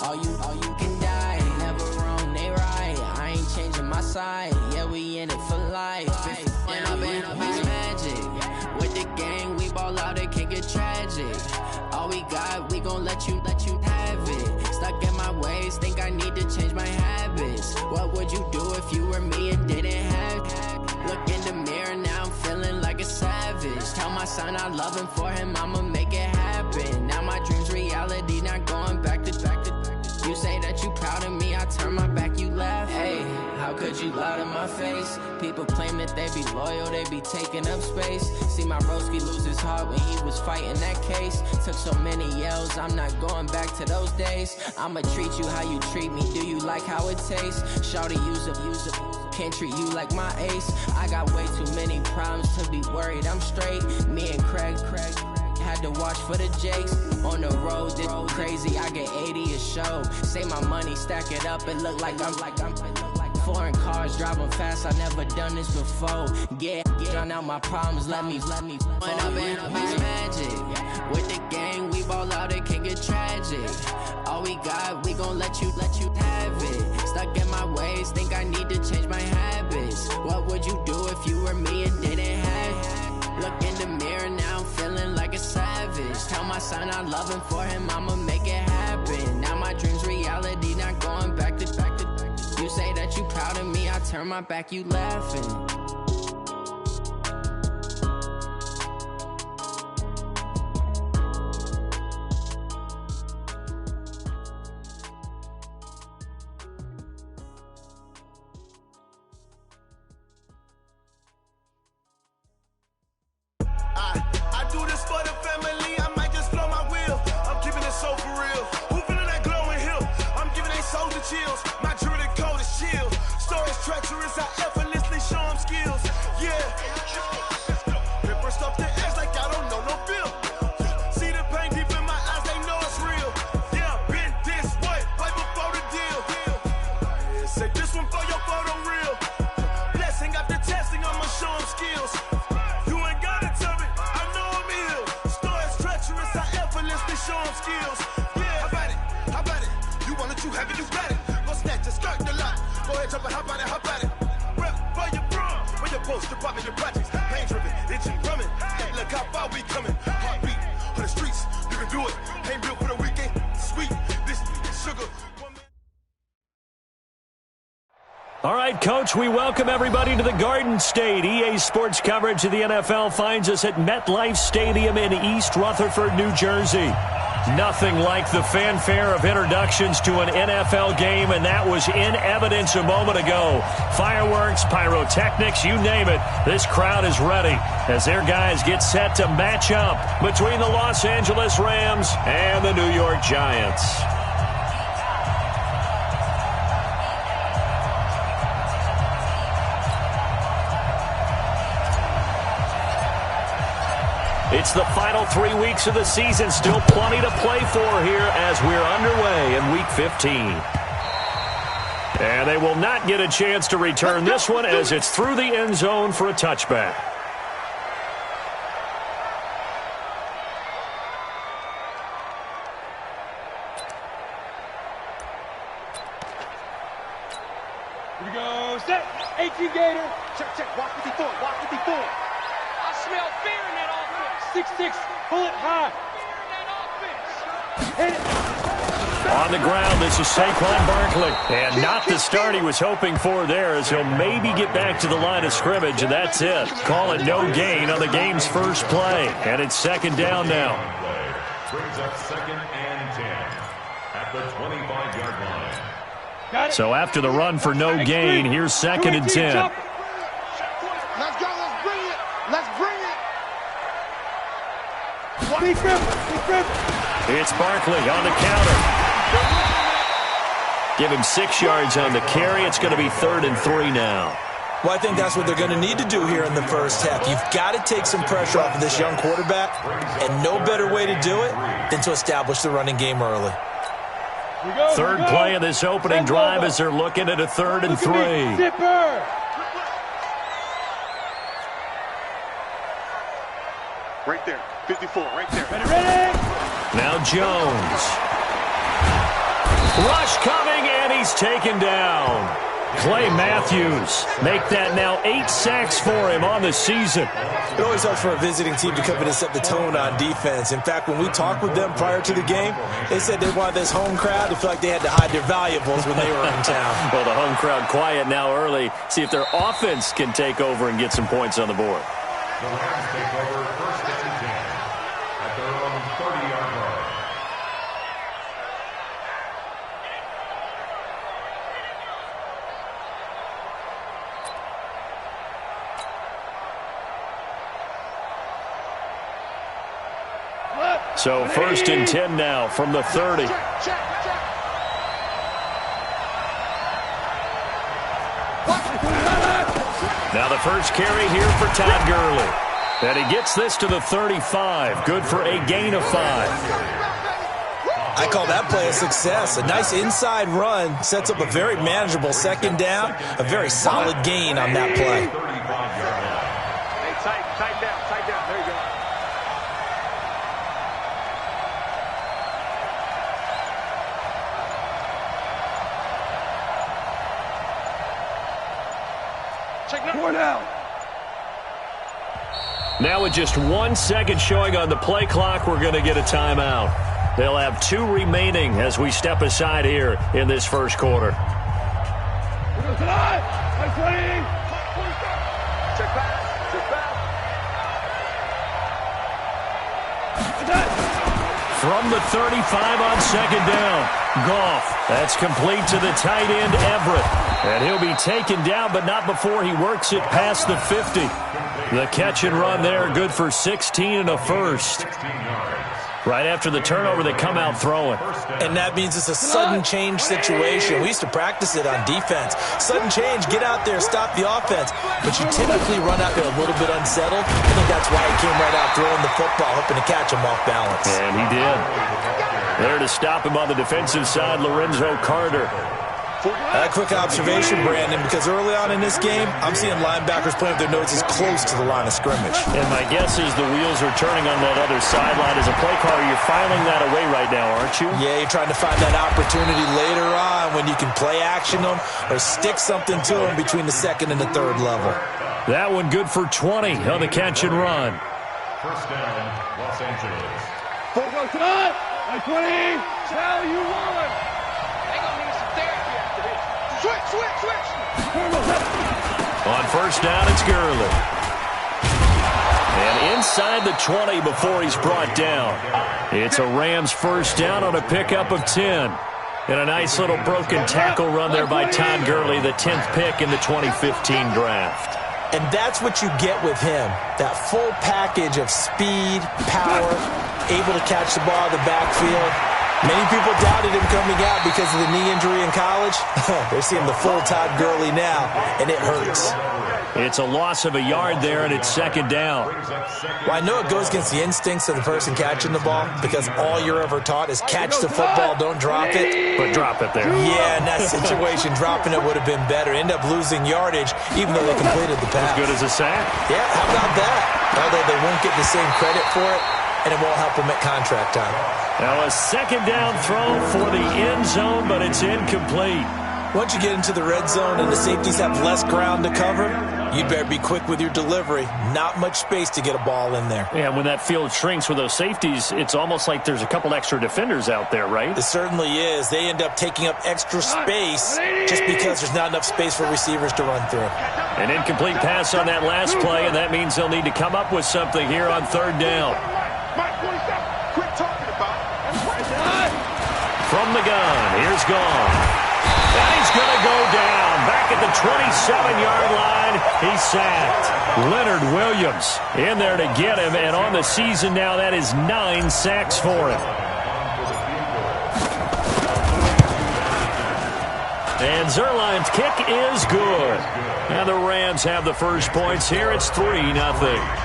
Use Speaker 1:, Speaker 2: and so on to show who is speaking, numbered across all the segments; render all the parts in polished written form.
Speaker 1: All you can die. Never wrong, they right. I ain't changing my side. Yeah, we in it for life. When I been up is magic. With the gang, we ball out, it can get tragic. All we got, we gon' let you have it. Stuck in my ways, think I need to change my habits. What would you do if you were me and didn't have it? Look in the mirror, now I'm feeling like a savage. Tell my son I love him, for him I'ma make it happen. Now my dream's reality, not going back to. You say that you proud of me, I turn my back, you laugh. Hey, how could you lie to my face? People claim that they be loyal, they be taking up space. See my broski lose his heart when he was fighting that case. Took so many yells, I'm not going back to those days. I'ma treat you how you treat me, do you like how it tastes? Shawty, use up, can't treat you like my ace. I got way too many problems to be worried, I'm straight. Me and Craig had to watch for the Jakes. On the road, this crazy, I get 80 a show. Say my money, stack it up, it look like I'm foreign cars, driving fast, I never done this before. Get on out my problems, let me When up in it's magic. With the gang, we ball out, it can get tragic. All we got, we gon' let you have it. Stuck in my ways, think I need to change my habits. What would you do if you were me and didn't have it? Look in the mirror, now I'm feeling like a savage. Tell my son I love him, for him I'ma make it happen. Now my dream's reality, not going back to. You say that you proud of me, I turn my back, you laughing.
Speaker 2: I do this for the family, I might just blow my wheel. I'm keeping it so for real. Who feeling that glowing hill? I'm giving they soldier chills. My jewelry coat is chill. Stories treacherous, I effortlessly show them skills. Yeah. Ripper stuff the edge like I don't know no feel. See the pain deep in my eyes, they know it's real. Yeah, been this way, right before the deal. Say this one for your photo real. Blessing after testing, I'ma show them skills. You ain't gotta tell me, I know I'm ill. Stories treacherous, I effortlessly show them skills. Yeah, how about it? You want it, you have it, you got it. Go snatch it, skirt the lot. Go ahead, jump it, how about it? Rep for your bro, for your post, your pop, and your projects. Pain driven, itching, drumming. Look how far we coming. Heartbeat on the streets, you can do it. Ain't built for the weekend. Sweet, this sugar.
Speaker 3: All right, Coach, we welcome everybody to the Garden State. EA Sports coverage of the NFL finds us at MetLife Stadium in East Rutherford, New Jersey. Nothing like the fanfare of introductions to an NFL game, and that was in evidence a moment ago. Fireworks, pyrotechnics, you name it. This crowd is ready as their guys get set to match up between the Los Angeles Rams and the New York Giants. It's the final 3 weeks of the season. Still plenty to play for here as we're underway in Week 15. And they will not get a chance to return this one as it's through the end zone for a touchback.
Speaker 4: Here we go. Set. 18 Gator. Check. Walk 54. I smell fear in that offense. 6'6", pull it high. Hit it.
Speaker 3: On the ground, this is Saquon Barkley. And not the start he was hoping for there, as he'll maybe get back to the line of scrimmage, and that's it. Call it no gain on the game's first play. And it's second down now.
Speaker 5: Brings up 2nd and 10 at the 25-yard line.
Speaker 3: So after the run for no gain, here's 2nd and 10.
Speaker 4: Let's go. Let's bring it.
Speaker 3: It's Barkley on the counter. Give him 6 yards on the carry. It's going to be 3rd and 3 now.
Speaker 6: Well, I think that's what they're going to need to do here in the first half. You've got to take some pressure off of this young quarterback, and no better way to do it than to establish the running game early.
Speaker 3: Third play of this opening drive as they're looking at a 3rd and 3.
Speaker 4: Zipper.
Speaker 7: Right there, 54, right there.
Speaker 4: Ready.
Speaker 3: Now Jones. Rush coming, and he's taken down. Clay Matthews make that now 8 sacks for him on the season.
Speaker 6: It always helps for a visiting team to come in and set the tone on defense. In fact, when we talked with them prior to the game, they said they wanted this home crowd to feel like they had to hide their valuables when they were in town.
Speaker 3: Well, the home crowd quiet now early. See if their offense can take over and get some points on the board.
Speaker 5: The Rams take over first and 10 at their own 30-yard line.
Speaker 3: So first and 10 now from the 30. Now the first carry here for Todd Gurley. And he gets this to the 35. Good for a gain of 5.
Speaker 6: I call that play a success. A nice inside run sets up a very manageable second down. A very solid gain on that play.
Speaker 4: Hey, tight down. There you go.
Speaker 3: Now with just 1 second showing on the play clock, we're going to get a timeout. They'll have 2 remaining as we step aside here in this first quarter.
Speaker 4: Check back.
Speaker 3: From the 35 on second down, Goff. That's complete to the tight end, Everett. And he'll be taken down, but not before he works it past the 50. The catch and run there, good for 16 and a first. Right after the turnover, they come out throwing.
Speaker 6: And that means it's a sudden change situation. We used to practice it on defense. Sudden change, get out there, stop the offense. But you typically run out there a little bit unsettled. I think that's why he came right out throwing the football, hoping to catch him off balance.
Speaker 3: And he did. There to stop him on the defensive side, Lorenzo Carter.
Speaker 6: A quick observation, Brandon, because early on in this game, I'm seeing linebackers playing with their noses close to the line of scrimmage.
Speaker 3: And my guess is the wheels are turning on that other sideline. As a play caller, you're filing that away right now, aren't you?
Speaker 6: Yeah, you're trying to find that opportunity later on when you can play action them or stick something to them between the second and the third level.
Speaker 3: That one good for 20 on the catch and run.
Speaker 5: First down, Los Angeles.
Speaker 4: Focus on 20. Tell you what. Switch.
Speaker 3: On first down, it's Gurley. And inside the 20 before he's brought down. It's a Rams first down on a pickup of 10. And a nice little broken tackle run there by Todd Gurley, the 10th pick in the 2015 draft.
Speaker 6: And that's what you get with him, that full package of speed, power, able to catch the ball in the backfield. Many people doubted him coming out because of the knee injury in college. They're seeing the full Todd Gurley now, and it hurts.
Speaker 3: It's a loss of a yard there, and it's second down.
Speaker 6: Well, I know it goes against the instincts of the person catching the ball because all you're ever taught is catch the football, don't drop it.
Speaker 3: But drop it there.
Speaker 6: Yeah, in that situation, dropping it would have been better. End up losing yardage, even though they completed the pass.
Speaker 3: As good as a sack.
Speaker 6: Yeah, how about that? Although they won't get the same credit for it, and it won't help them at contract time.
Speaker 3: Now a second down throw for the end zone, but it's incomplete.
Speaker 6: Once you get into the red zone and the safeties have less ground to cover, you better be quick with your delivery. Not much space to get a ball in there.
Speaker 3: Yeah, when that field shrinks with those safeties, it's almost like there's a couple extra defenders out there, right?
Speaker 6: It certainly is. They end up taking up extra space just because there's not enough space for receivers to run through.
Speaker 3: An incomplete pass on that last play, and that means they'll need to come up with something here on third down. From the gun, here's Goff. And he's going to go down. Back at the 27-yard line, he's sacked. Leonard Williams in there to get him, and on the season now, that is 9 sacks for him. And Zerline's kick is good. And the Rams have the first points here. It's 3-0.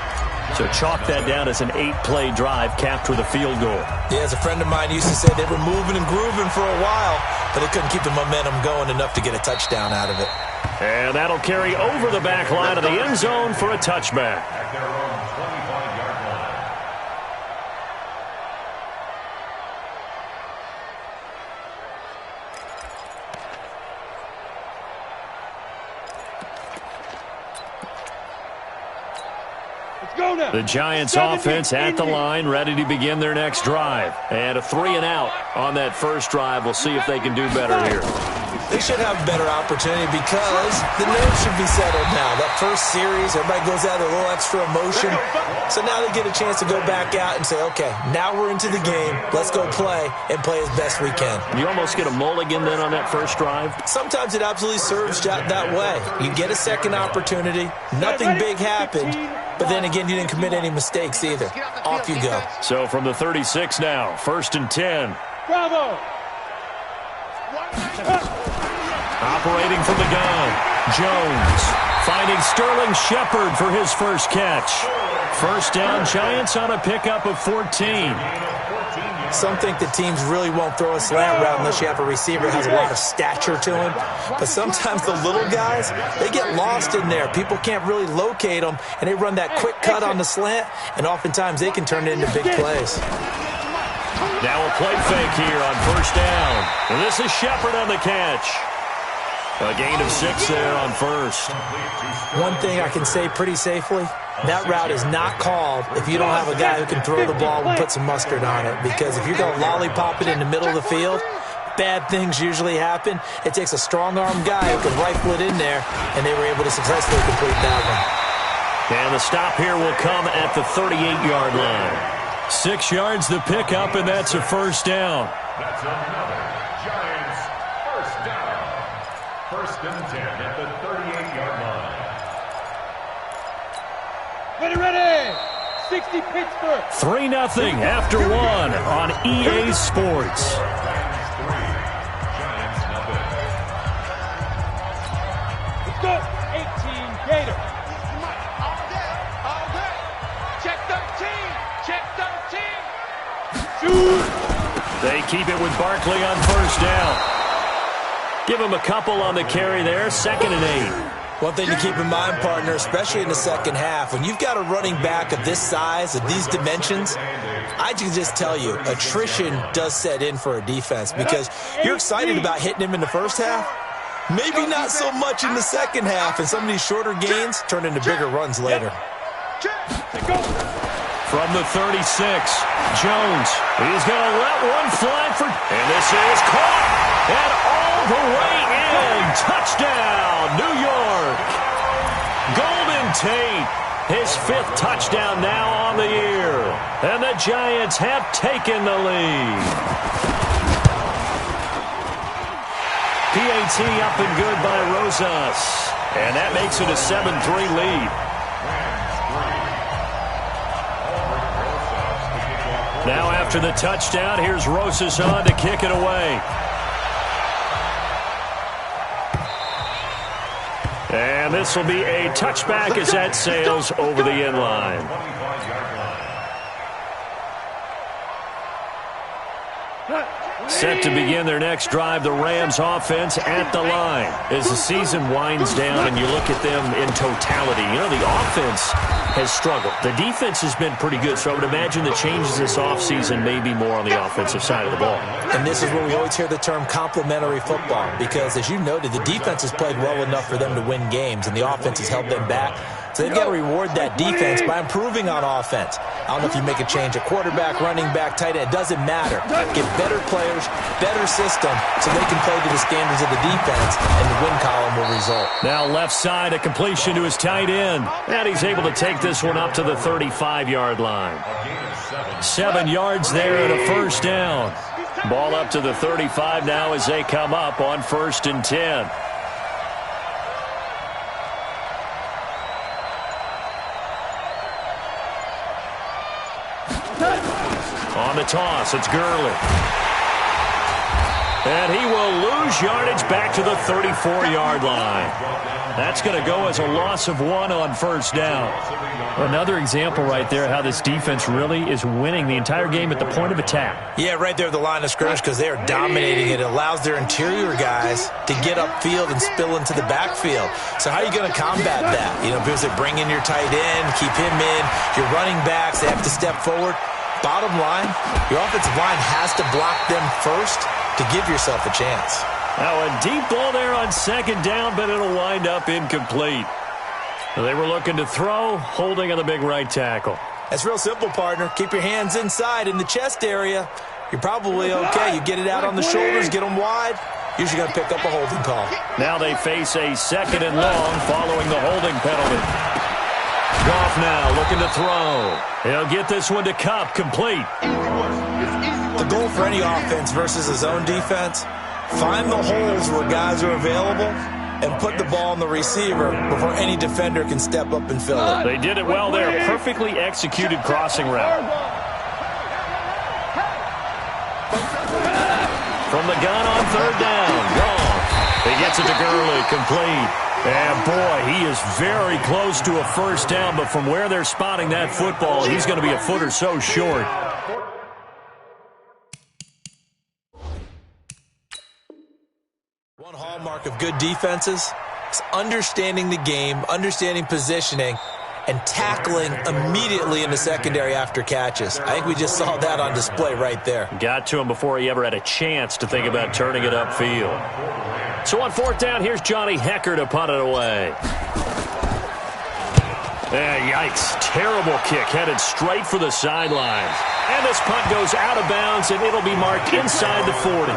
Speaker 3: So chalk that down as an 8-play drive capped with a field goal.
Speaker 6: Yeah, as a friend of mine used to say, they were moving and grooving for a while, but they couldn't keep the momentum going enough to get a touchdown out of it.
Speaker 3: And that'll carry over the back line of the end zone for a touchback.
Speaker 5: At their own 25-yard line.
Speaker 3: The Giants offense at the line, ready to begin their next drive. And a 3-and-out on that first drive. We'll see if they can do better here.
Speaker 6: They should have a better opportunity because the nerves should be settled now. That first series, everybody goes out with a little extra emotion. So now they get a chance to go back out and say, okay, now we're into the game. Let's go play and play as best we can.
Speaker 3: You almost get a mulligan then on that first drive?
Speaker 6: Sometimes it absolutely serves that way. You get a second opportunity. Nothing big happened. But then again, you didn't commit any mistakes either. Off you go.
Speaker 3: So from the 36 now, 1st and 10.
Speaker 4: Bravo!
Speaker 3: Operating from the gun, Jones finding Sterling Shepard for his first catch. First down, Giants on a pickup of 14.
Speaker 6: Some think that teams really won't throw a slant route unless you have a receiver that has a lot of stature to him. But sometimes the little guys, they get lost in there. People can't really locate them, and they run that quick cut on the slant, and oftentimes they can turn it into big plays.
Speaker 3: Now a play fake here on first down. And this is Shepard on the catch. A gain of 6 there on first.
Speaker 6: One thing I can say pretty safely, that route is not called if you don't have a guy who can throw the ball and put some mustard on it. Because if you're going to lollipop it in the middle of the field, bad things usually happen. It takes a strong-arm guy who can rifle it in there, and they were able to successfully complete that one.
Speaker 3: And the stop here will come at the 38-yard line. 6 yards the pickup, and that's a first down.
Speaker 5: That's another Giants first down. 1st and 10 at the 38-yard line.
Speaker 4: Ready! 60 Pittsburgh.
Speaker 3: 3-0 after 1 on EA Sports.
Speaker 5: Giants 3, Giants nothing.
Speaker 4: Let's go. 18 Gator. All day. Check 13. Check 13. Shoot.
Speaker 3: They keep it with Barkley on first down. Give him a couple on the carry there. 2nd and 8.
Speaker 6: One thing to keep in mind, partner, especially in the second half, when you've got a running back of this size, of these dimensions, I can just tell you, attrition does set in for a defense because you're excited about hitting him in the first half. Maybe not so much in the second half, and some of these shorter gains turn into bigger runs later.
Speaker 3: From the 36, Jones. He's going to let one fly for... And this is caught. And all the way in. Touchdown, New York. Golden Tate. His 5th touchdown now on the year. And the Giants have taken the lead. PAT up and good by Rosas. And that makes it a 7-3 lead. Now after the touchdown, here's Rosas on to kick it away. And this will be a touchback as that sails over the end line. Set to begin their next drive, the Rams offense at the line. As the season winds down and you look at them in totality, you know, the offense has struggled. The defense has been pretty good, so I would imagine the changes this offseason may be more on the offensive side of the ball.
Speaker 6: And this is where we always hear the term complementary football because, as you noted, the defense has played well enough for them to win games, and the offense has held them back. So they've got to reward that defense by improving on offense. I don't know if you make a change at quarterback, running back, tight end. It doesn't matter. Get better players, better system, so they can play to the standards of the defense, and the win column will result.
Speaker 3: Now left side, a completion to his tight end. And he's able to take this one up to the 35-yard line. 7 yards there and a first down. Ball up to the 35 now as they come up on 1st and 10. On the toss, it's Gurley. And he will lose yardage back to the 34-yard line. That's going to go as a loss of 1 on first down. Another example right there how this defense really is winning the entire game at the point of attack.
Speaker 6: Yeah, right there at the line of scrimmage because they are dominating it. It allows their interior guys to get upfield and spill into the backfield. So how are you going to combat that? You know, because they bring in your tight end, keep him in, your running backs, they have to step forward. Bottom line, your offensive line has to block them first to give yourself a chance.
Speaker 3: Now a deep ball there on 2nd down, but it'll wind up incomplete. They were looking to throw, holding on the big right tackle.
Speaker 6: That's real simple, partner. Keep your hands inside in the chest area. You're probably okay. You get it out on the shoulders, get them wide. Usually going to pick up a holding call.
Speaker 3: Now they face a 2nd and long following the holding penalty. Goff now looking to throw. He'll get this one to Kupp, complete.
Speaker 6: The goal for any offense versus a zone defense, find the holes where guys are available and put the ball on the receiver before any defender can step up and fill it.
Speaker 3: They did it well there. Perfectly executed crossing route. From the gun on 3rd down. Goff. He gets it to Gurley, complete. And, boy, he is very close to a first down, but from where they're spotting that football, he's going to be a foot or so short.
Speaker 6: One hallmark of good defenses is understanding the game, understanding positioning, and tackling immediately in the secondary after catches. I think we just saw that on display right there.
Speaker 3: Got to him before he ever had a chance to think about turning it upfield. So on 4th down, here's Johnny Hecker to punt it away. Yikes. Terrible kick headed straight for the sidelines. And this punt goes out of bounds, and it'll be marked inside the 40.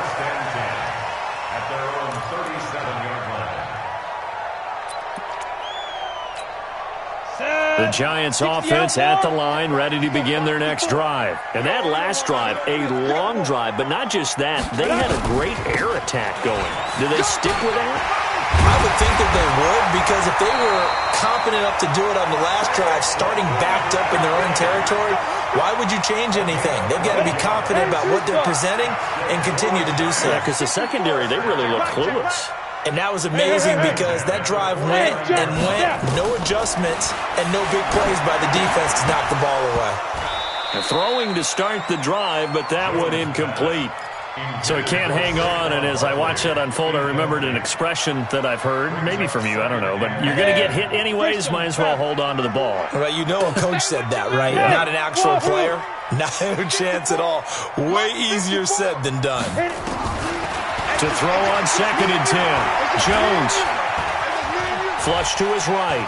Speaker 3: The Giants offense at the line, ready to begin their next drive. And that last drive, a long drive, but not just that. They had a great air attack going. Do they stick with that?
Speaker 6: I would think that they would, because if they were confident enough to do it on the last drive, starting backed up in their own territory, why would you change anything? They've got to be confident about what they're presenting and continue to do so.
Speaker 3: Yeah, because the secondary, they really look clueless.
Speaker 6: And that was amazing because that drive went and went, no adjustments, and no big plays by the defense to knock the ball away.
Speaker 3: Throwing to start the drive, but that one incomplete. So he can't hang on, and as I watch that unfold, I remembered an expression that I've heard, maybe from you, I don't know, but you're going to get hit anyways, might as well hold on to the ball.
Speaker 6: Right, you know a coach said that, right? Yeah. Not an actual player? Not a chance at all. Way easier said than done.
Speaker 3: To throw on 2nd and 10. Jones. Flush to his right.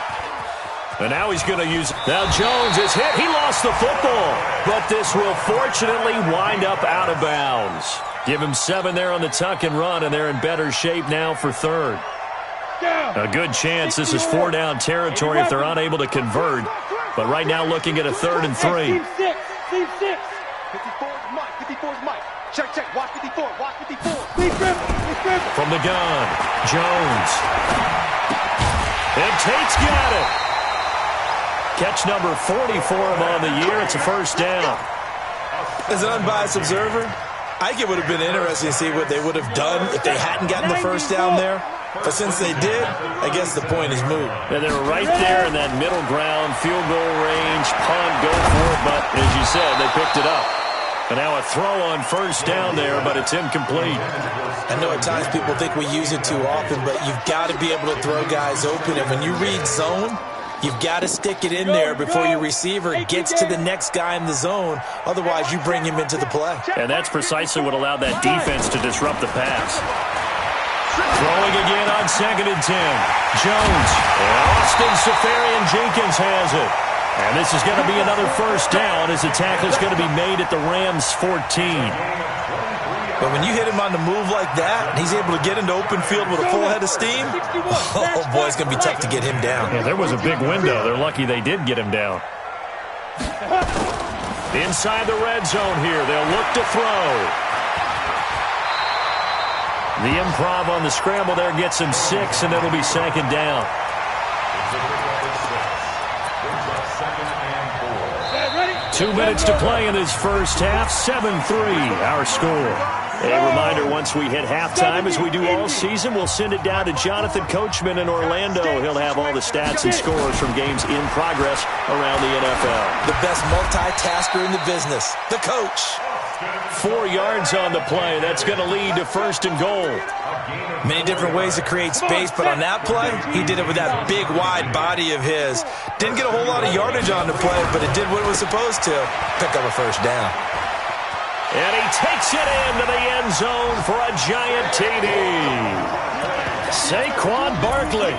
Speaker 3: And now he's going to use... Now Jones is hit. He lost the football. But this will fortunately wind up out of bounds. Give him 7 there on the tuck and run, and they're in better shape now for 3rd. A good chance this is 4-down territory if they're unable to convert. But right now looking at a 3rd and 3.
Speaker 4: Team 6. 54's Mike. 54's Mike. Check. Watch 54.
Speaker 3: From the gun, Jones. And Tate's got it. Catch number 40 for him on the year. It's a first down.
Speaker 6: As an unbiased observer, I think it would have been interesting to see what they would have done if they hadn't gotten the first down there. But since they did, I guess the point is moot.
Speaker 3: And they were right there in that middle ground, field goal range, punt, go for it. But as you said, they picked it up. And now a throw on first down there, but it's incomplete.
Speaker 6: I know at times people think we use it too often, but you've got to be able to throw guys open. And when you read zone, you've got to stick it in there before your receiver gets to the next guy in the zone. Otherwise, you bring him into the play.
Speaker 3: And that's precisely what allowed that defense to disrupt the pass. Throwing again on 2nd and 10. Jones. Austin Seferian-Jenkins has it. And this is going to be another first down as the tackle is going to be made at the Rams 14.
Speaker 6: But when you hit him on the move like that, and he's able to get into open field with a full head of steam, oh boy, it's going to be tough to get him down.
Speaker 3: Yeah, there was a big window. They're lucky they did get him down. Inside the red zone here, they'll look to throw. The improv on the scramble there gets him 6, and it'll be 2nd down. 2 minutes to play in this first half. 7-3, our score. A reminder, once we hit halftime, as we do all season, we'll send it down to Jonathan Coachman in Orlando. He'll have all the stats and scores from games in progress around the NFL.
Speaker 6: The best multitasker in the business, the coach.
Speaker 3: 4 yards on the play. That's going to lead to 1st and goal.
Speaker 6: Many different ways to create space, but on that play, he did it with that big, wide body of his. Didn't get a whole lot of yardage on the play, but it did what it was supposed to. Pick up a first down.
Speaker 3: And he takes it into the end zone for a giant TD. Saquon Barkley.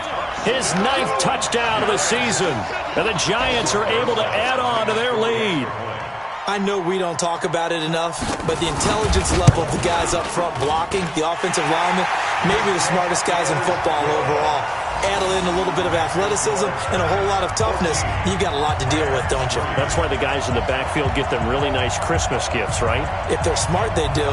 Speaker 3: his 9th touchdown of the season. And the Giants are able to add on to their lead.
Speaker 6: I know we don't talk about it enough, but the intelligence level of the guys up front blocking, the offensive linemen, maybe the smartest guys in football overall. Add in a little bit of athleticism and a whole lot of toughness, you've got a lot to deal with, don't you?
Speaker 3: That's why the guys in the backfield get them really nice Christmas gifts, right?
Speaker 6: If they're smart, they do.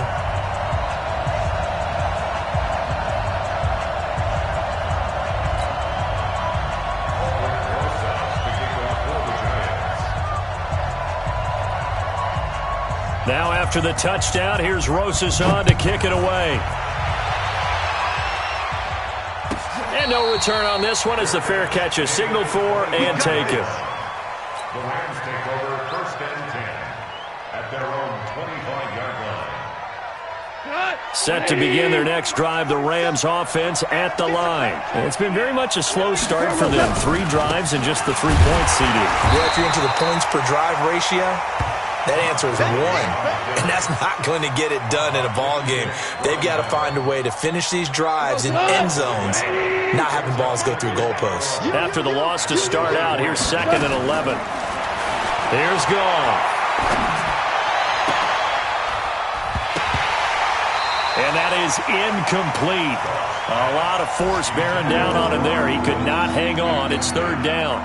Speaker 3: Now after the touchdown, here's Rosas on to kick it away. And no return on this one as the fair catch is signaled for and taken.
Speaker 5: The Rams take over 1st and 10 at their own 25-yard line.
Speaker 3: Set to begin their next drive, the Rams offense at the line. And it's been very much a slow start for them. 3 drives and just the 3 points seeded.
Speaker 6: Yeah, if you're into the points per drive ratio, that answer is 1, and that's not going to get it done in a ball game. They've got to find a way to finish these drives in end zones, not having balls go through goalposts.
Speaker 3: After the loss to start out, here's 2nd and 11. Here's Goff. And that is incomplete. A lot of force bearing down on him there. He could not hang on. It's 3rd down.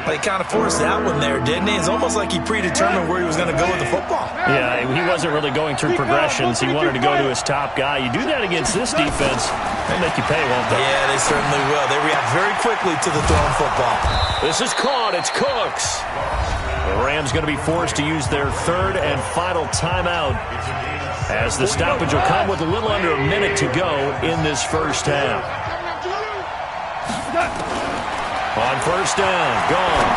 Speaker 6: Well, he kind of forced that one there, didn't he? It's almost like he predetermined where he was going to go with the football.
Speaker 3: Yeah, he wasn't really going through progressions. He wanted to go to his top guy. You do that against this defense, they'll make you pay, won't they?
Speaker 6: Yeah, they certainly will. They react very quickly to the thrown football.
Speaker 3: This is caught. It's Cooks. The Rams going to be forced to use their 3rd and final timeout as the stoppage will come with a little under a minute to go in this first half. On 1st down, gone.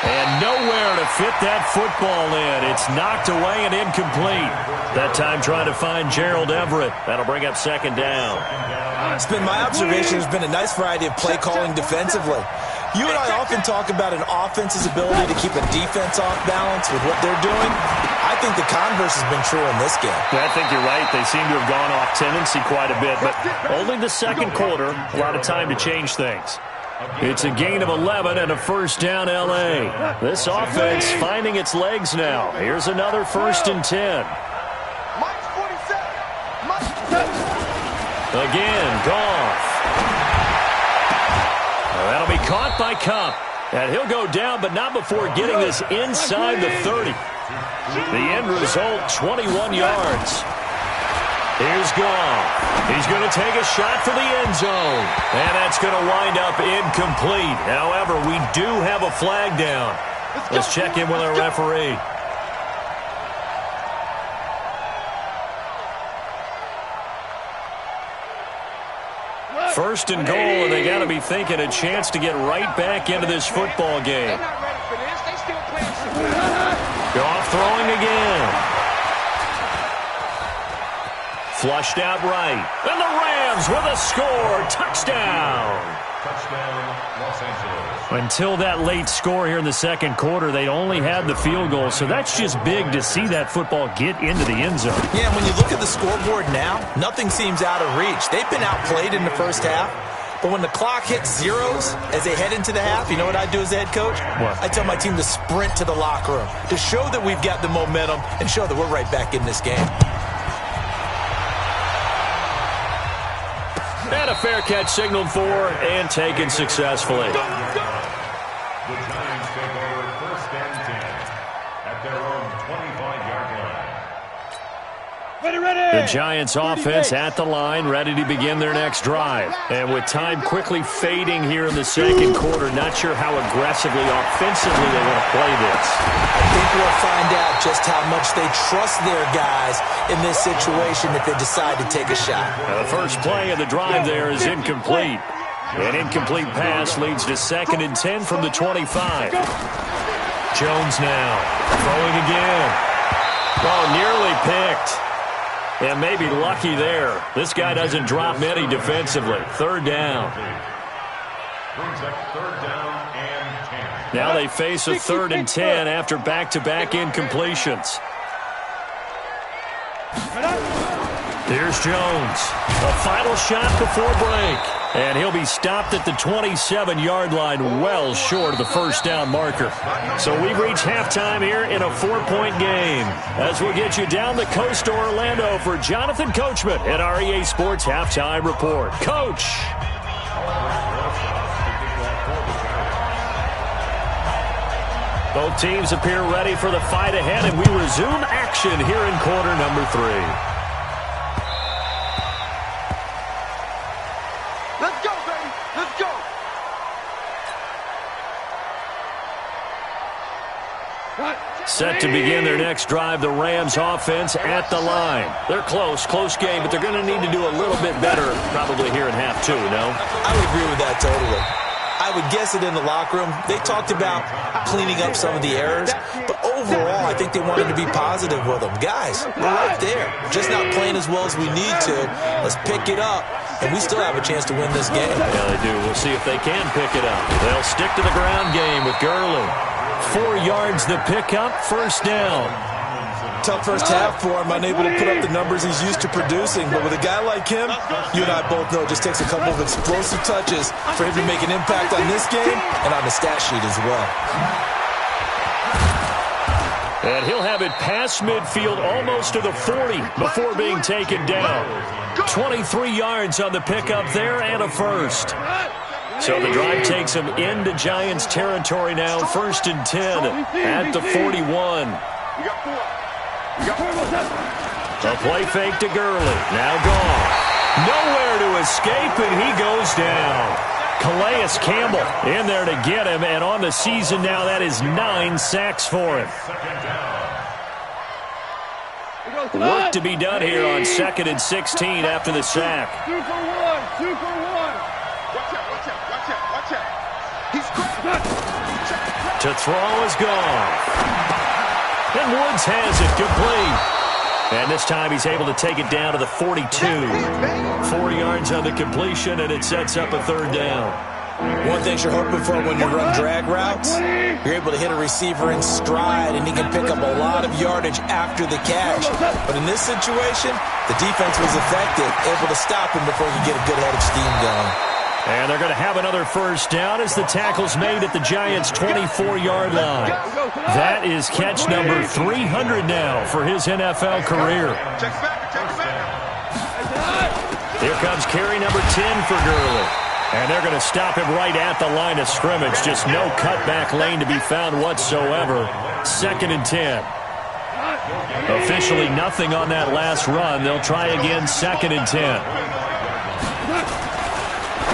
Speaker 3: And nowhere to fit that football in. It's knocked away and incomplete. That time trying to find Gerald Everett. That'll bring up 2nd down.
Speaker 6: It's been my observation there's been a nice variety of play calling defensively. You and I often talk about an offense's ability to keep a defense off balance with what they're doing. I think the converse has been true in this game.
Speaker 3: Yeah, I think you're right. They seem to have gone off tendency quite a bit, but only the 2nd quarter, a lot of time to change things. It's a gain of 11 and a 1st down L.A. This offense finding its legs now. Here's another 1st and 10. Again, Goff. That'll be caught by Kupp. And he'll go down, but not before getting this inside the 30. The end result, 21 yards. Here's Goff. He's going to take a shot for the end zone. And that's going to wind up incomplete. However, we do have a flag down. Let's check in with our referee. First and goal, and they got to be thinking a chance to get right back into this football game. Goff throwing again. Flushed out right. And the Rams with a score. Touchdown.
Speaker 5: Touchdown, Los Angeles.
Speaker 3: Until that late score here in the 2nd quarter, they only had the field goal. So that's just big to see that football get into the end zone.
Speaker 6: Yeah, when you look at the scoreboard now, nothing seems out of reach. They've been outplayed in the first half. But when the clock hits zeros as they head into the half, you know what I do as a head coach?
Speaker 3: What?
Speaker 6: I tell my team to sprint to the locker room to show that we've got the momentum and show that we're right back in this game.
Speaker 3: And a fair catch signaled for and taken successfully.
Speaker 5: The Giants take over 1st and 10 at their own 25-yard line.
Speaker 3: The Giants offense at the line, ready to begin their next drive. And with time quickly fading here in the 2nd quarter, not sure how aggressively, offensively they want to play this.
Speaker 6: I think we'll find out just how much they trust their guys in this situation if they decide to take a shot.
Speaker 3: Now the first play of the drive there is incomplete. An incomplete pass leads to 2nd and 10 from the 25. Jones now throwing again. Oh, nearly picked. And maybe lucky there. This guy doesn't drop many defensively. 3rd down.
Speaker 5: Brings up 3rd down and 10.
Speaker 3: Now they face a 3rd and 10 after back-to-back incompletions. Here's Jones. A final shot before break. And he'll be stopped at the 27-yard line, well short of the first down marker. So we've reached halftime here in a 4-point game. As we'll get you down the coast to Orlando for Jonathan Coachman at our EA Sports Halftime Report. Coach. Both teams appear ready for the fight ahead, and we resume action here in quarter number 3. Set to begin their next drive, the Rams offense at the line. They're close game, but they're going to need to do a little bit better probably here in half 2, no?
Speaker 6: I would agree with that totally. I would guess it in the locker room. They talked about cleaning up some of the errors, but overall, I think they wanted to be positive with them. Guys, we're right there. Just not playing as well as we need to. Let's pick it up, and we still have a chance to win this game.
Speaker 3: Yeah, they do. We'll see if they can pick it up. They'll stick to the ground game with Gurley. 4 yards the pickup, first down.
Speaker 6: Tough first half for him, unable to put up the numbers he's used to producing. But with a guy like him, you and I both know it just takes a couple of explosive touches for him to make an impact on this game and on the stat sheet as well.
Speaker 3: And he'll have it past midfield almost to the 40 before being taken down. 23 yards on the pickup there and a first. So the drive takes him into Giants territory now, 1st and 10 at the 41. A play fake to Gurley, now gone. Nowhere to escape, and he goes down. Calais Campbell in there to get him, and on the season now, that is 9 sacks for him. Work to be done here on 2nd and 16 after the sack.
Speaker 4: 2 for 1, 2 for 1.
Speaker 3: To throw is gone. And Woods has it complete. And this time he's able to take it down to the 42. 4 yards on the completion, and it sets up a 3rd down.
Speaker 6: One thing you're hoping for when you run drag routes, you're able to hit a receiver in stride, and he can pick up a lot of yardage after the catch. But in this situation, the defense was effective, able to stop him before he could get a good head of steam going.
Speaker 3: And they're going to have another first down as the tackle's made at the Giants' 24-yard line. That is catch number 300 now for his NFL career. Here comes carry number 10 for Gurley. And they're going to stop him right at the line of scrimmage. Just no cutback lane to be found whatsoever. 2nd and 10. Officially nothing on that last run. They'll try again, 2nd and 10.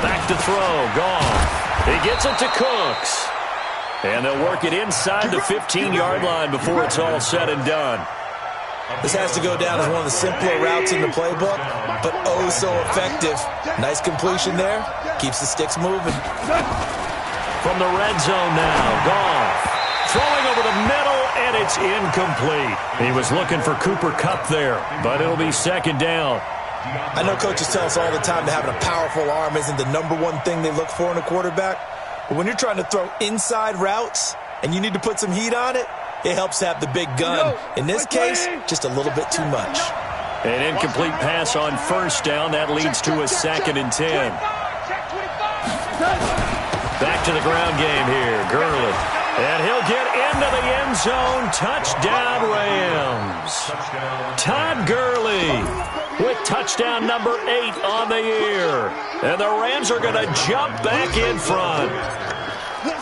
Speaker 3: Back to throw, gone. He gets it to Cooks. And they'll work it inside the 15-yard line before it's all said and done.
Speaker 6: This has to go down as one of the simpler routes in the playbook, but oh so effective. Nice completion there. Keeps the sticks moving.
Speaker 3: From the red zone now, Goff. Throwing over the middle, and it's incomplete. He was looking for Cooper Kupp there, but it'll be 2nd down.
Speaker 6: I know coaches tell us all the time that having a powerful arm isn't the #1 thing they look for in a quarterback. But when you're trying to throw inside routes and you need to put some heat on it, it helps to have the big gun. In this case, just a little bit too much.
Speaker 3: An incomplete pass on 1st down. That leads to a 2nd and 10. Back to the ground game here. Gurley. And he'll get into the end zone. Touchdown, Rams. Todd Gurley with touchdown number 8 on the year. And the Rams are going to jump back in front.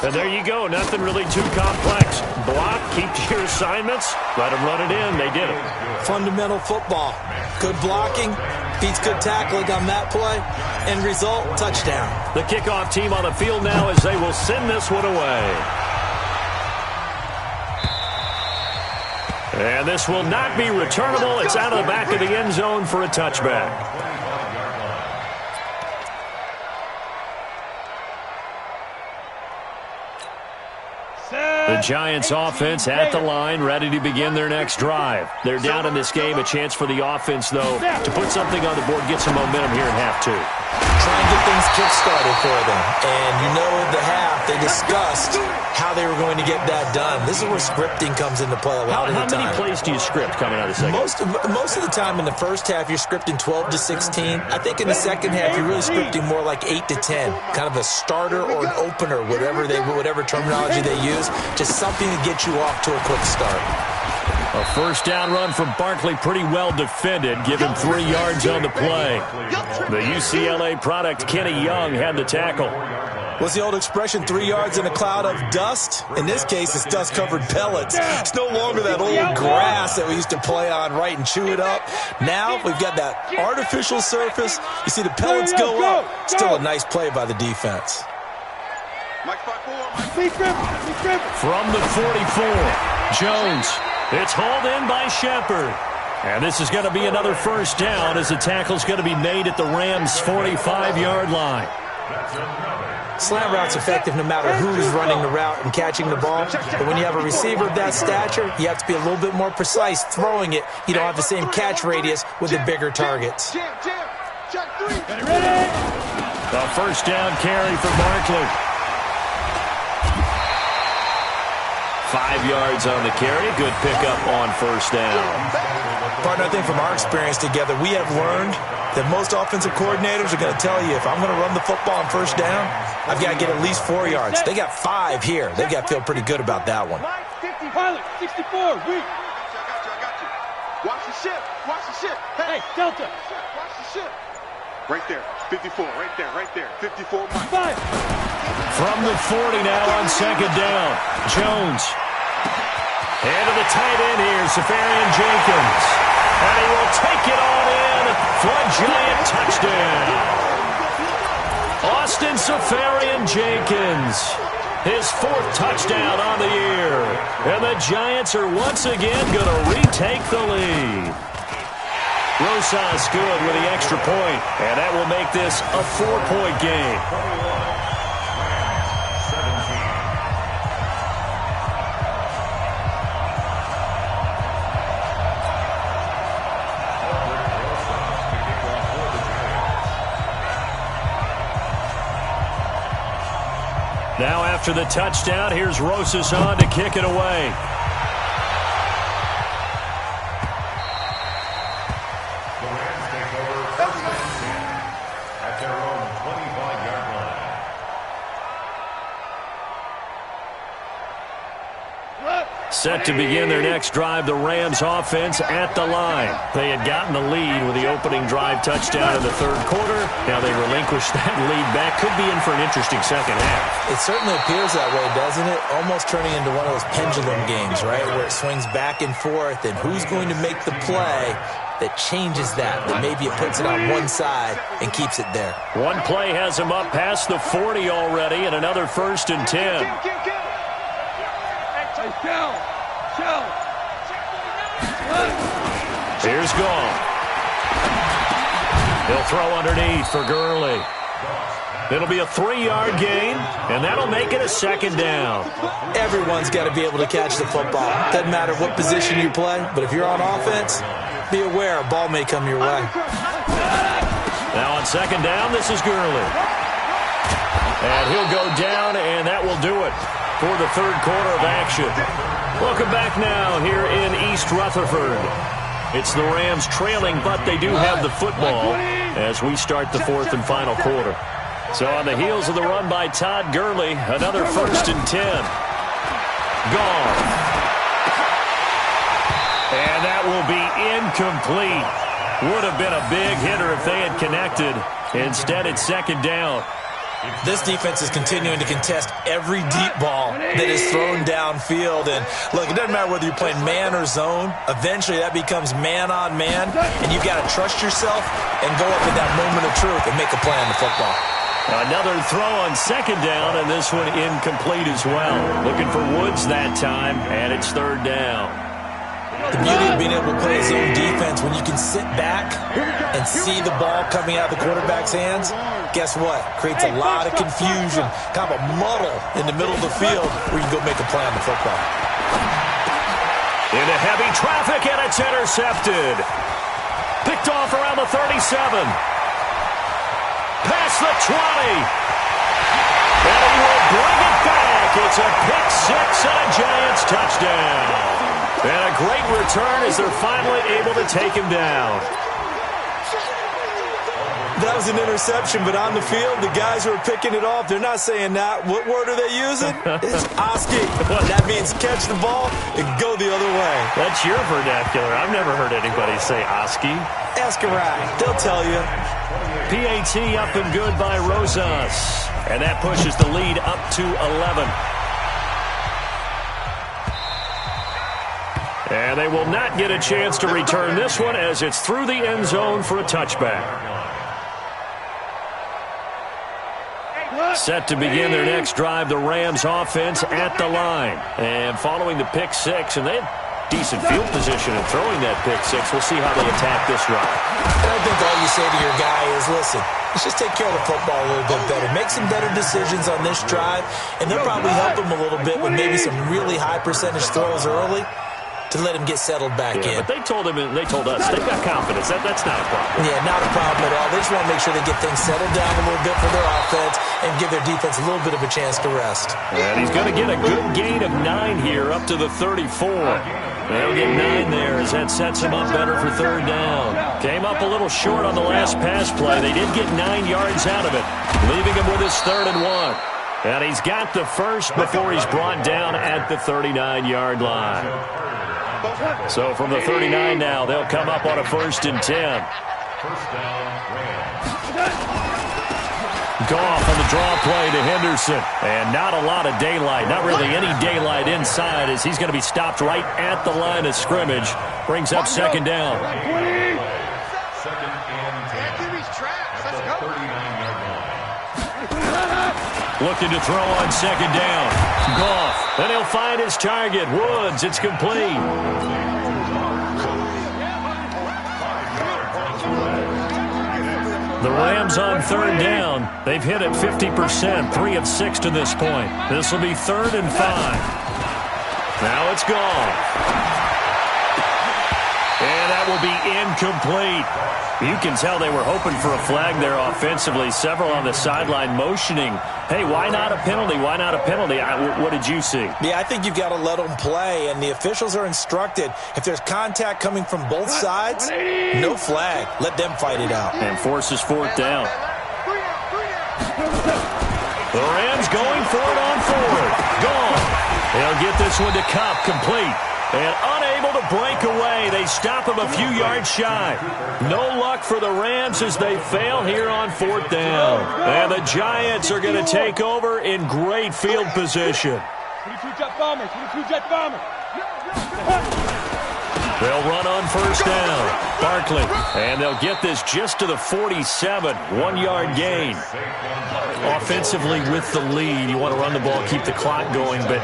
Speaker 3: And there you go. Nothing really too complex. Block, keep to your assignments, let them run it in. They did it.
Speaker 6: Fundamental football. Good blocking, beats good tackling on that play. End result, touchdown.
Speaker 3: The kickoff team on the field now as they will send this one away. And this will not be returnable. It's out of the back of the end zone for a touchback. The Giants offense at the line, ready to begin their next drive. They're down in this game. A chance for the offense, though, to put something on the board, get some momentum here in half 2.
Speaker 6: Try and get things kick-started for them. And you know the half they discussed how they were going to get that done. This is where scripting comes into play a lot of the time.
Speaker 3: How many plays do you script coming out of the second?
Speaker 6: Most of the time in the first half, you're scripting 12 to 16. I think in the second half, you're really scripting more like 8 to 10. Kind of a starter or an opener, whatever terminology they use. Just something to get you off to a quick start.
Speaker 3: A first down run from Barkley, pretty well defended, given 3 yards on the play. The UCLA product, Kenny Young, had the tackle.
Speaker 6: What's the old expression, 3 yards in a cloud of dust? In this case, it's dust-covered pellets. It's no longer that old grass that we used to play on, right, and chew it up. Now we've got that artificial surface. You see the pellets go up. Still a nice play by the defense.
Speaker 3: From the 44, Jones. It's hauled in by Shepard. And this is going to be another first down as the tackle's going to be made at the Rams' 45-yard line.
Speaker 6: Slant route's effective no matter who's running the route and catching the ball. But when you have a receiver of that stature, you have to be a little bit more precise throwing it. You don't have the same catch radius with the bigger targets.
Speaker 3: A first down carry for Barkley. 5 yards on the carry. Good pickup on first down.
Speaker 6: Partner, I think from our experience together, we have learned that most offensive coordinators are going to tell you, if I'm going to run the football on first down, I've got to get at least 4 yards. They got 5 here. They've got to feel pretty good about that one.
Speaker 4: 64, weak. I got you. Watch the ship. Hey, Delta. Watch the ship. Right there, 54, right there, 54. 5.
Speaker 3: From the 40 now on second down. Jones. Into the tight end here, Safarian Jenkins. And he will take it on in for a giant touchdown. Austin Safarian Jenkins. His 4th touchdown on the year. And the Giants are once again going to retake the lead. Rosas good with the extra point, and that will make this a 4-point game. Now after the touchdown, here's Rosas on to kick it away. Set to begin their next drive, the Rams offense at the line. They had gotten the lead with the opening drive touchdown in the third quarter. Now they relinquished that lead back. Could be in for an interesting second half.
Speaker 6: It certainly appears that way, doesn't it? Almost turning into one of those pendulum games, right, where it swings back and forth, and who's going to make the play that changes that maybe it puts it on one side and keeps it there.
Speaker 3: One play has him up past the 40 already, and another 1st and 10. Here's Gall. He'll throw underneath for Gurley. It'll be a 3-yard gain, and that'll make it a second down.
Speaker 6: Everyone's got to be able to catch the football. Doesn't matter what position you play, but if you're on offense, be aware a ball may come your way.
Speaker 3: Now on second down, this is Gurley. And he'll go down, and that will do it for the third quarter of action. Welcome back now here in East Rutherford. It's the Rams trailing, but they do have the football as we start the 4th and final quarter. So on the heels of the run by Todd Gurley, another 1st and 10. Gone. And that will be incomplete. Would have been a big hitter if they had connected. Instead, it's second down.
Speaker 6: This defense is continuing to contest every deep ball that is thrown downfield. And, look, it doesn't matter whether you're playing man or zone. Eventually, that becomes man-on-man, and you've got to trust yourself and go up at that moment of truth and make a play on the football.
Speaker 3: Another throw on second down, and this one incomplete as well. Looking for Woods that time, and it's third down.
Speaker 6: The beauty of being able to play a zone defense, when you can sit back and see the ball coming out of the quarterback's hands, guess what? Creates a lot of confusion, kind of a muddle in the middle of the field where you can go make a play on the football.
Speaker 3: Into heavy traffic, and it's intercepted. Picked off around the 37. Past the 20. And he will bring it back. It's a pick six and a Giants touchdown. And a great return as they're finally able to take him down.
Speaker 6: That was an interception, but on the field, the guys who are picking it off, they're not saying that. What word are they using? It's Oski. That means catch the ball and go the other way.
Speaker 3: That's your vernacular. I've never heard anybody say Oski.
Speaker 6: Ask around. They'll tell you.
Speaker 3: PAT up and good by Rosas. And that pushes the lead up to 11. And they will not get a chance to return this one as it's through the end zone for a touchback. Set to begin their next drive, the Rams offense at the line. And following the pick six, and they have decent field position in throwing that pick six. We'll see how they attack this drive.
Speaker 6: I think all you say to your guy is, listen, let's just take care of the football a little bit better. Make some better decisions on this drive, and they'll probably help him a little bit with maybe some really high percentage throws early to let him get settled back in.
Speaker 3: But they told us they've got confidence. That's not a problem.
Speaker 6: Yeah, not a problem at all. They just want to make sure they get things settled down a little bit for their offense and give their defense a little bit of a chance to rest.
Speaker 3: And he's going to get a good gain of 9 here up to the 34. They'll get 9 there as that sets him up better for third down. Came up a little short on the last pass play. They did get 9 yards out of it, leaving him with his 3rd and 1. And he's got the first before he's brought down at the 39-yard line. So from the 39 now, they'll come up on a 1st and 10.
Speaker 5: First down, Rams.
Speaker 3: Goff on the draw play to Henderson. And not a lot of daylight, not really any daylight inside as he's going to be stopped right at the line of scrimmage. Brings up 2nd down.
Speaker 5: 2nd and 10. At the 39-yard line.
Speaker 3: Looking to throw on 2nd down. Goff. Then he'll find his target. Woods. It's complete. The Rams on 3rd down. They've hit it 50%, 3 of 6 to this point. This will be 3rd and 5. Now it's gone. And that will be incomplete. You can tell they were hoping for a flag there offensively. Several on the sideline motioning, hey, why not a penalty? Why not a penalty? What did you see?
Speaker 6: Yeah, I think you've got to let them play, and the officials are instructed. If there's contact coming from both sides, no flag. Let them fight it out.
Speaker 3: And forces 4th down. The Rams going for it on 4th. Gone. They'll get this one to Kupp, complete. And unable to break away. They stop him a few yards shy. No luck for the Rams as they fail here on 4th down. And the Giants are going to take over in great field position.
Speaker 4: 22 jet bombers, 22 jet bombers.
Speaker 3: They'll run on 1st down. Barkley. And they'll get this just to the 47. 1-yard gain. Offensively with the lead, you want to run the ball, keep the clock going, but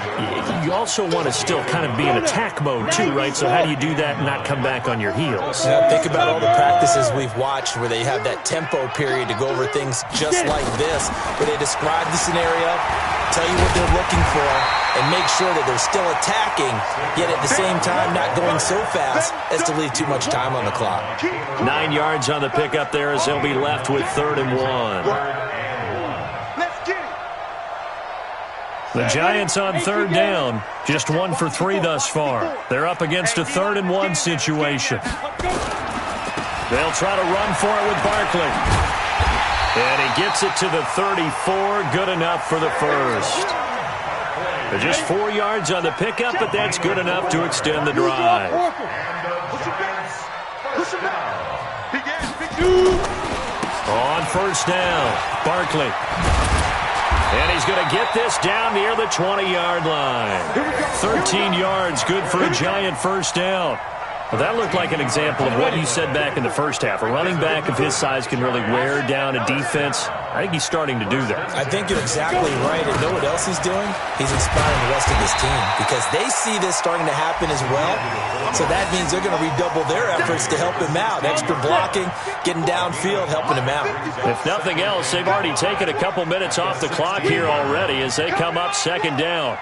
Speaker 3: you also want to still kind of be in attack mode too, right? So how do you do that and not come back on your heels?
Speaker 6: Yeah, think about all the practices we've watched where they have that tempo period to go over things just like this, where they describe the scenario, tell you what they're looking for, and make sure that they're still attacking, yet at the same time not going so fast as to leave too much time on the clock.
Speaker 3: 9 yards on the pickup there as they'll be left with 3rd and 1. The Giants on 3rd down, just 1 for 3 thus far. They're up against a 3rd and 1 situation. They'll try to run for it with Barkley. And he gets it to the 34, good enough for the first. They're just 4 yards on the pickup, but that's good enough to extend the drive. On 1st down, Barkley. And he's going to get this down near the 20-yard line. 13 yards, good for a Giant 1st down. Well, that looked like an example of what you said back in the first half. A running back of his size can really wear down a defense. I think he's starting to do that.
Speaker 6: I think you're exactly right. And know what else he's doing? He's inspiring the rest of his team because they see this starting to happen as well. So that means they're going to redouble their efforts to help him out. Extra blocking, getting downfield, helping him out.
Speaker 3: If nothing else, they've already taken a couple minutes off the clock here already as they come up 2nd down.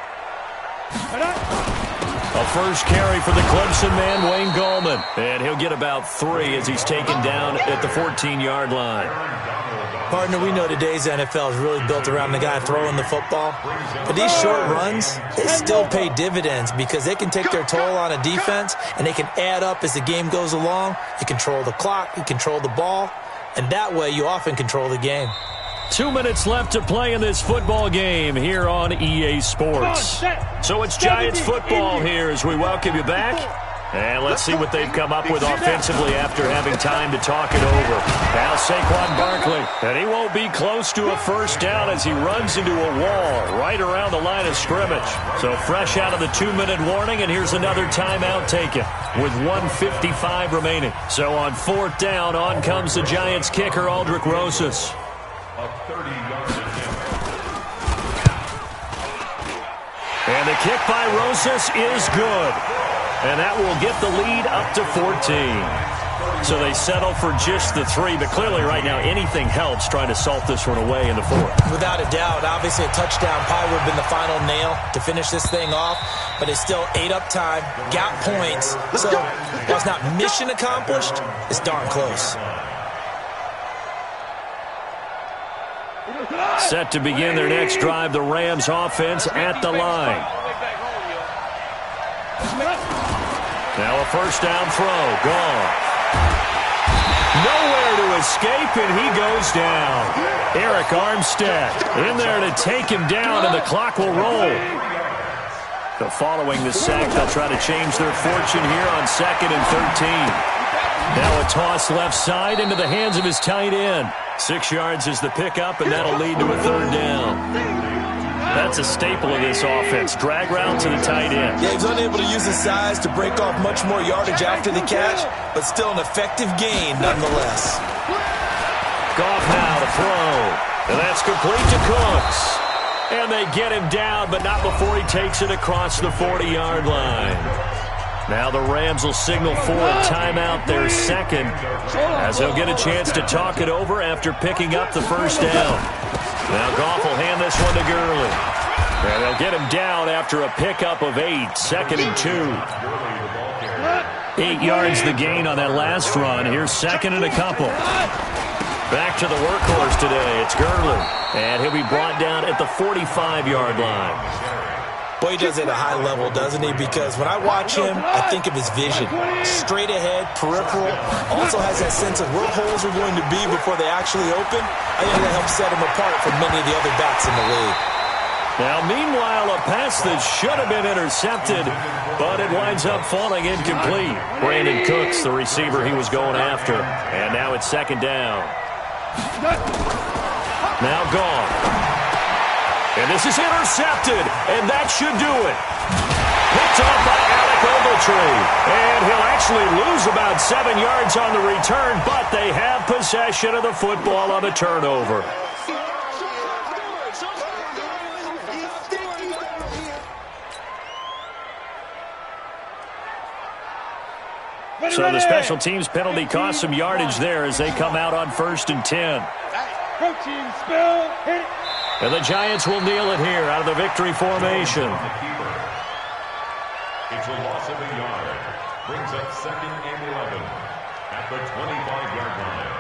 Speaker 3: A first carry for the Clemson man, Wayne Gallman. And he'll get about 3 as he's taken down at the 14-yard line.
Speaker 6: Partner, we know today's NFL is really built around the guy throwing the football. But these short runs, they still pay dividends because they can take their toll on a defense and they can add up as the game goes along. You control the clock, you control the ball, and that way you often control the game.
Speaker 3: 2 minutes left to play in this football game here on EA Sports. So it's Giants football here as we welcome you back. And let's see what they've come up with offensively after having time to talk it over. Now Saquon Barkley, and he won't be close to a first down as he runs into a wall right around the line of scrimmage. So fresh out of the 2-minute warning, and here's another timeout taken with 1:55 remaining. So on 4th down, on comes the Giants kicker, Aldrick Rosas. And the kick by Rosas is good. And that will get the lead up to 14. So they settle for just the 3, but clearly right now anything helps trying to salt this one away in the 4th.
Speaker 6: Without a doubt, obviously a touchdown probably would have been the final nail to finish this thing off, but it's still 8 up time, got points, so while it's not mission accomplished, it's darn close.
Speaker 3: Set to begin their next drive, the Rams offense at the line. Now a first down throw, gone. Nowhere to escape, and he goes down. Eric Armstead in there to take him down, and the clock will roll. So following the sack, they'll try to change their fortune here on 2nd and 13. Now a toss left side into the hands of his tight end. 6 yards is the pickup, and that'll lead to a 3rd down. That's a staple of this offense. Drag route to the tight end.
Speaker 6: Yeah, he was unable to use his size to break off much more yardage after the catch, but still an effective gain nonetheless.
Speaker 3: Goff now to throw. And that's complete to Cooks. And they get him down, but not before he takes it across the 40-yard line. Now the Rams will signal for a timeout, their 2nd, as they'll get a chance to talk it over after picking up the first down. Now Goff will hand this one to Gurley. And they'll get him down after a pickup of 8, 2nd and 2. 8 yards the gain on that last run. Here's 2nd and a couple. Back to the workhorse today. It's Gurley. And he'll be brought down at the 45-yard line.
Speaker 6: Boy, he does it at a high level, doesn't he? Because when I watch him, I think of his vision. Straight ahead, peripheral. Also has that sense of where holes are going to be before they actually open. I think that helps set him apart from many of the other backs in the league.
Speaker 3: Now, meanwhile, a pass that should have been intercepted, but it winds up falling incomplete. Brandon Cooks, the receiver he was going after. And now it's 2nd down. Now gone. And this is intercepted, and that should do it. Picked off by Alec Ogletree. And he'll actually lose about 7 yards on the return, but they have possession of the football on the turnover. So the special teams penalty cost some yardage there as they come out on 1st and 10. And the Giants will kneel it here out of the victory formation.
Speaker 5: It's a loss of a yard. Brings up 2nd and 11 at the 25-yard line.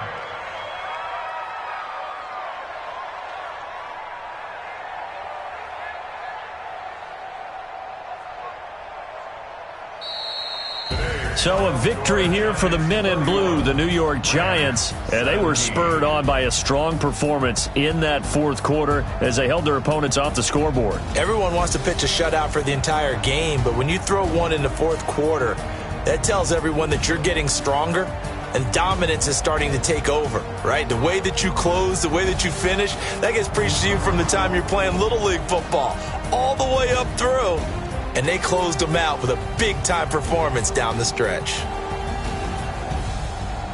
Speaker 3: So a victory here for the men in blue, the New York Giants. And they were spurred on by a strong performance in that 4th quarter as they held their opponents off the scoreboard.
Speaker 6: Everyone wants to pitch a shutout for the entire game, but when you throw one in the 4th quarter, that tells everyone that you're getting stronger and dominance is starting to take over, right? The way that you close, the way that you finish, that gets preached to you from the time you're playing Little League football all the way up through. And they closed them out with a big-time performance down the stretch.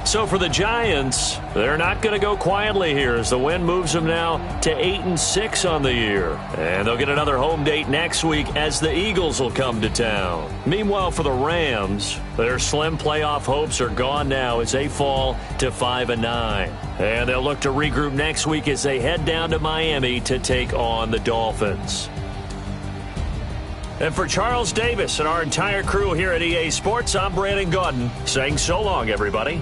Speaker 3: So for the Giants, they're not going to go quietly here as the win moves them now to 8-6 on the year. And they'll get another home date next week as the Eagles will come to town. Meanwhile, for the Rams, their slim playoff hopes are gone now as they fall to 5-9. And they'll look to regroup next week as they head down to Miami to take on the Dolphins. And for Charles Davis and our entire crew here at EA Sports, I'm Brandon Gaudin saying so long, everybody.